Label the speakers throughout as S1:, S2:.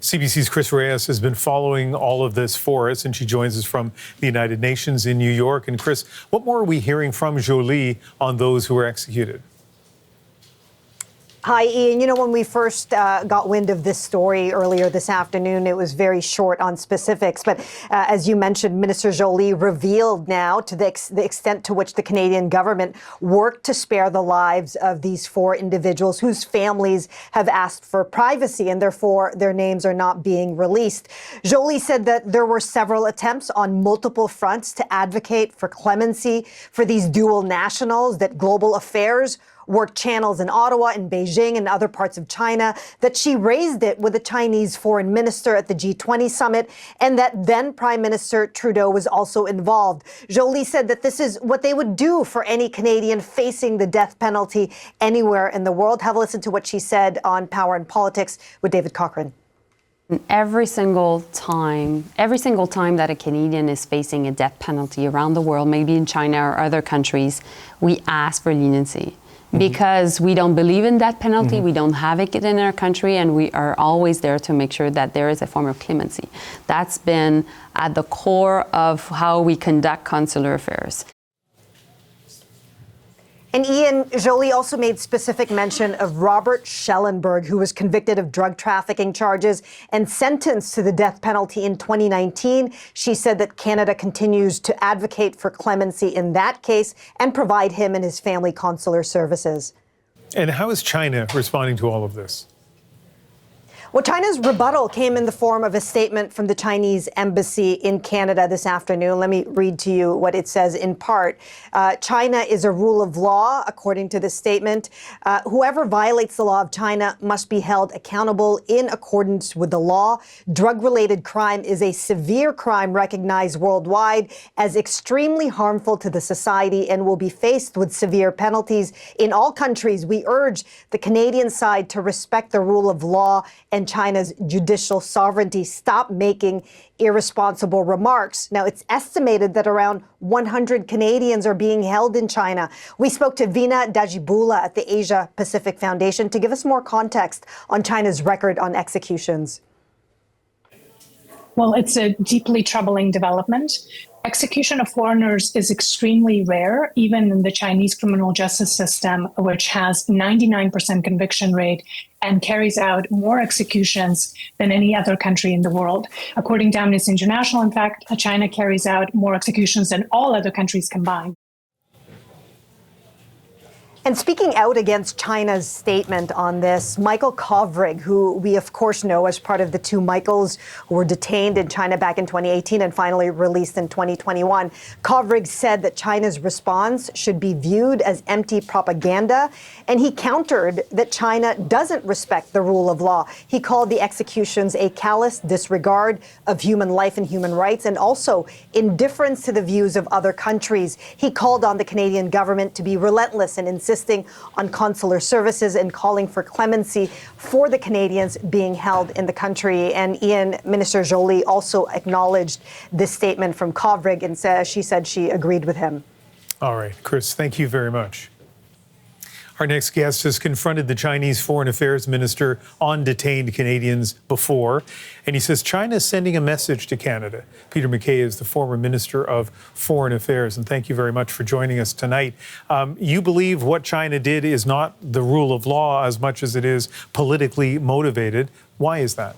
S1: CBC's Chris Reyes has been following all of this for us, and she joins us from the United Nations in New York. And Chris, what more are we hearing from Joly on those who were executed?
S2: Hi, Ian. You know, when we first got wind of this story earlier this afternoon, it was very short on specifics. But as you mentioned, Minister Joly revealed now to the extent to which the Canadian government worked to spare the lives of these 4 individuals whose families have asked for privacy, and therefore their names are not being released. Joly said that there were several attempts on multiple fronts to advocate for clemency for these dual nationals, that Global Affairs work channels in Ottawa and Beijing and other parts of China, that she raised it with the Chinese foreign minister at the G20 summit, and that then Prime Minister Trudeau was also involved. Joly said that this is what they would do for any Canadian facing the death penalty anywhere in the world. Have a listen to what she said on Power and Politics with David Cochrane.
S3: Every single time that a Canadian is facing a death penalty around the world, maybe in China or other countries, we ask for leniency. Because we don't believe in that penalty, we don't have it in our country, and we are always there to make sure that there is a form of clemency. That's been at the core of how we conduct consular affairs.
S2: And Ian, Joly also made specific mention of Robert Schellenberg, who was convicted of drug trafficking charges and sentenced to the death penalty in 2019. She said that Canada continues to advocate for clemency in that case and provide him and his family consular services.
S1: And how is China responding to all of this?
S2: Well, China's rebuttal came in the form of a statement from the Chinese embassy in Canada this afternoon. Let me read to you what it says in part. China is a rule of law, according to the statement. Whoever violates the law of China must be held accountable in accordance with the law. Drug-related crime is a severe crime recognized worldwide as extremely harmful to the society and will be faced with severe penalties in all countries. We urge the Canadian side to respect the rule of law and China's judicial sovereignty. Stop making irresponsible remarks. Now, it's estimated that around 100 Canadians are being held in China. We spoke to Veena Dajibula at the Asia Pacific Foundation to give us more context on China's record on executions.
S4: Well, it's a deeply troubling development. Execution of foreigners is extremely rare, even in the Chinese criminal justice system, which has 99% conviction rate and carries out more executions than any other country in the world. According to Amnesty International, in fact, China carries out more executions than all other countries combined.
S2: And speaking out against China's statement on this, Michael Kovrig, who we of course know as part of the 2 Michaels who were detained in China back in 2018 and finally released in 2021, Kovrig said that China's response should be viewed as empty propaganda, and he countered that China doesn't respect the rule of law. He called the executions a callous disregard of human life and human rights, and also indifference to the views of other countries. He called on the Canadian government to be relentless and insisting on consular services and calling for clemency for the Canadians being held in the country. And Ian, Minister Joly also acknowledged this statement from Kovrig and she said she agreed with him.
S1: All right, Chris, thank you very much. Our next guest has confronted the Chinese Foreign Affairs Minister on detained Canadians before, and he says China is sending a message to Canada. Peter MacKay is the former Minister of Foreign Affairs, and thank you very much for joining us tonight. You believe what China did is not the rule of law as much as it is politically motivated. Why is that?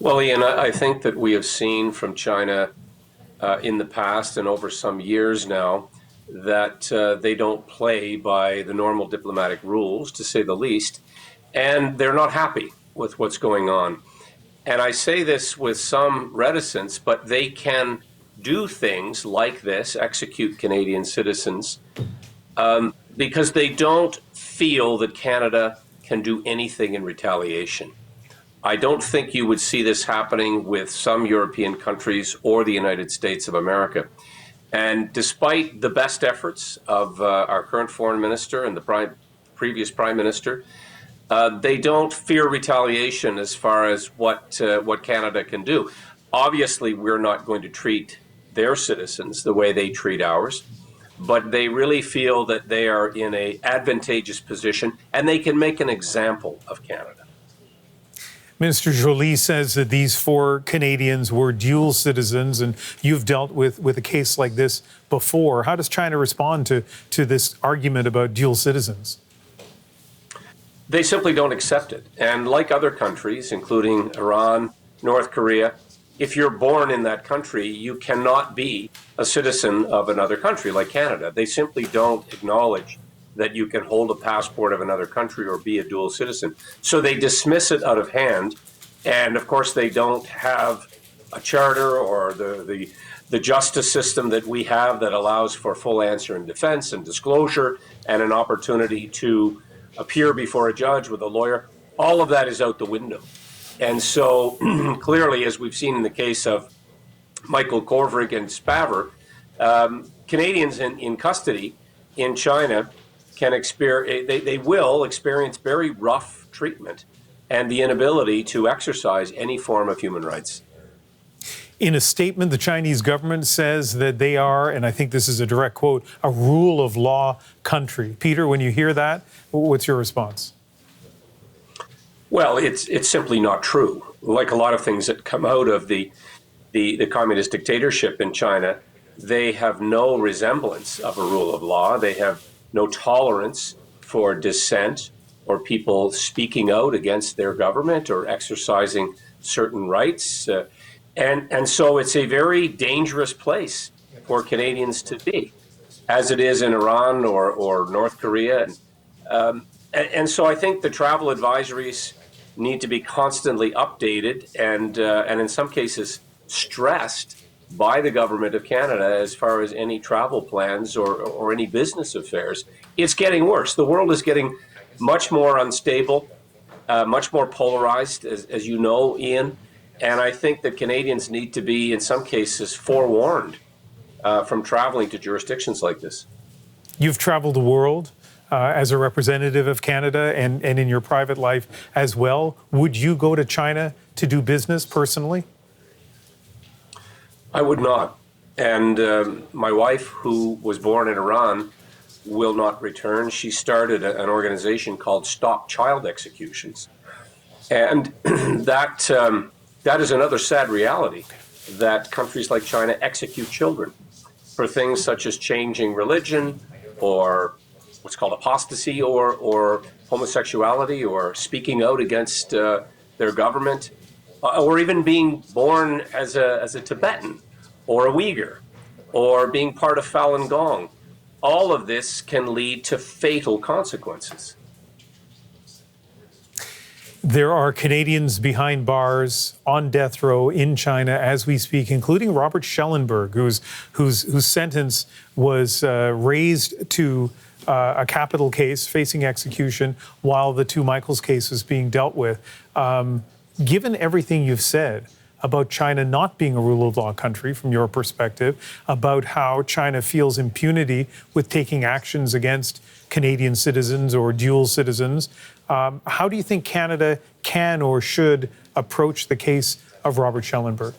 S5: Well, Ian, I think that we have seen from China in the past and over some years now that they don't play by the normal diplomatic rules, to say the least, and they're not happy with what's going on. And I say this with some reticence, but they can do things like this, execute Canadian citizens, because they don't feel that Canada can do anything in retaliation. I don't think you would see this happening with some European countries or the United States of America. And despite the best efforts of our current foreign minister and the previous prime minister, they don't fear retaliation as far as what Canada can do. Obviously, we're not going to treat their citizens the way they treat ours, but they really feel that they are in an advantageous position and they can make an example of Canada.
S1: Minister Joly says that these 4 Canadians were dual citizens, and you've dealt with a case like this before. How does China respond to this argument about dual citizens?
S5: They simply don't accept it. And like other countries, including Iran, North Korea, if you're born in that country, you cannot be a citizen of another country like Canada. They simply don't acknowledge that you can hold a passport of another country or be a dual citizen. So they dismiss it out of hand. And of course, they don't have a charter or the justice system that we have that allows for full answer and defense and disclosure and an opportunity to appear before a judge with a lawyer. All of that is out the window. And so clearly, as we've seen in the case of Michael Kovrig and Spaver, Canadians in custody in China can they will experience very rough treatment and the inability to exercise any form of human rights.
S1: In a statement, the Chinese government says that they are, and I think this is a direct quote, a rule of law country. Peter, when you hear that, what's your response?
S5: Well, it's simply not true. Like a lot of things that come out of the communist dictatorship in China, they have no resemblance of a rule of law. They have no tolerance for dissent or people speaking out against their government or exercising certain rights. And so it's a very dangerous place for Canadians to be, as it is in Iran or North Korea. And so I think the travel advisories need to be constantly updated and in some cases stressed by the government of Canada as far as any travel plans or any business affairs. It's getting worse. The world is getting much more unstable, much more polarized, as you know, Ian. And I think that Canadians need to be, in some cases, forewarned from traveling to jurisdictions like this.
S1: You've traveled the world as a representative of Canada and in your private life as well. Would you go to China to do business personally?
S5: I would not. And my wife, who was born in Iran, will not return. She started an organization called Stop Child Executions. And that is another sad reality, that countries like China execute children for things such as changing religion or what's called apostasy or homosexuality or speaking out against their government, or even being born as a Tibetan or a Uyghur or being part of Falun Gong. All of this can lead to fatal consequences.
S1: There are Canadians behind bars on death row in China as we speak, including Robert Schellenberg, whose sentence was raised to a capital case facing execution while the 2 Michaels case was being dealt with. Given everything you've said about China not being a rule of law country from your perspective, about how China feels impunity with taking actions against Canadian citizens or dual citizens, how do you think Canada can or should approach the case of Robert Schellenberg?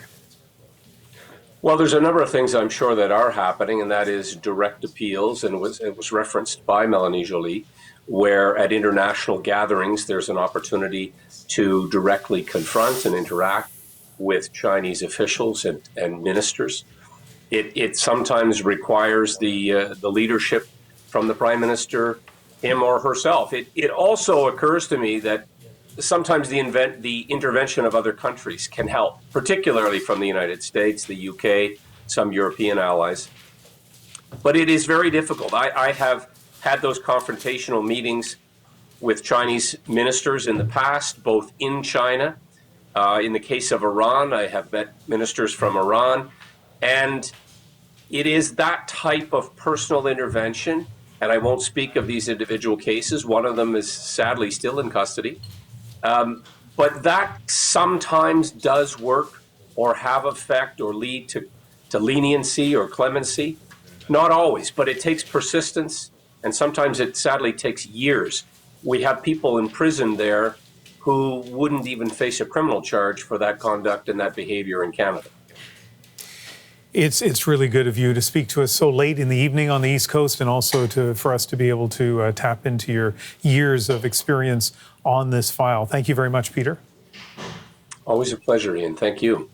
S5: Well, there's a number of things I'm sure that are happening, and that is direct appeals, and it was referenced by Mélanie Joly, where at international gatherings there's an opportunity to directly confront and interact with Chinese officials and ministers. It sometimes requires the leadership from the Prime Minister, him or herself. It also occurs to me that sometimes the intervention of other countries can help, particularly from the United States, the UK, some European allies. But it is very difficult. I have had those confrontational meetings with Chinese ministers in the past, both in China. In the case of Iran, I have met ministers from Iran. And it is that type of personal intervention, and I won't speak of these individual cases. One of them is sadly still in custody. But that sometimes does work or have effect or lead to leniency or clemency. Not always, but it takes persistence, and sometimes it sadly takes years. We have people in prison there who wouldn't even face a criminal charge for that conduct and that behavior in Canada.
S1: It's really good of you to speak to us so late in the evening on the East Coast, and also for us to be able to tap into your years of experience on this file. Thank you very much, Peter.
S5: Always a pleasure, Ian. Thank you.